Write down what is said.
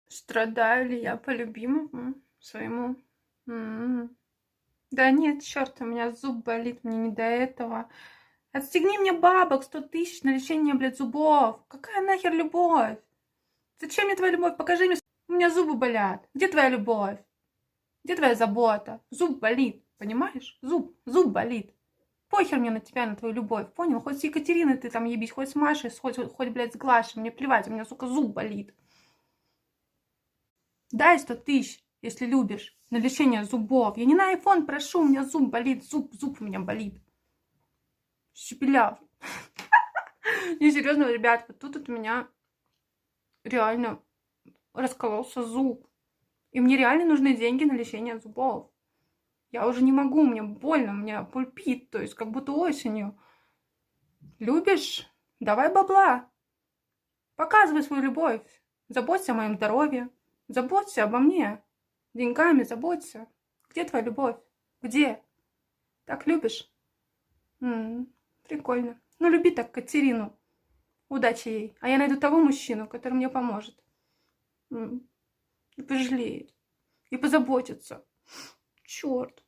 Страдаю ли я по любимому своему? Да нет, черт, у меня зуб болит, мне не до этого. Отстегни мне бабок 100 000 на лечение, блядь, зубов. Какая нахер любовь? Зачем мне твоя любовь? Покажи мне, у меня зубы болят. Где твоя любовь? Где твоя забота? Зуб болит, понимаешь? Зуб болит. Похер мне на тебя, на твою любовь, понял? Хоть с Екатериной ты там ебись, хоть с Машей, хоть, блядь, с Глашей, мне плевать, у меня, сука, зуб болит. Дай 100 000, если любишь, на лечение зубов. Я не на айфон прошу, у меня зуб болит, зуб у меня болит. Щепеляв. Не, серьезно, ребят, вот тут у меня реально раскололся зуб. И мне реально нужны деньги на лечение зубов. Я уже не могу, мне больно, у меня пульпит, то есть как будто осенью. Любишь? Давай бабла. Показывай свою любовь. Заботься о моем здоровье. Заботься обо мне. Деньгами заботься. Где твоя любовь? Где? Так любишь? Прикольно. Ну, люби так Катерину. Удачи ей. А я найду того мужчину, который мне поможет. И пожалеет. И позаботится. Черт.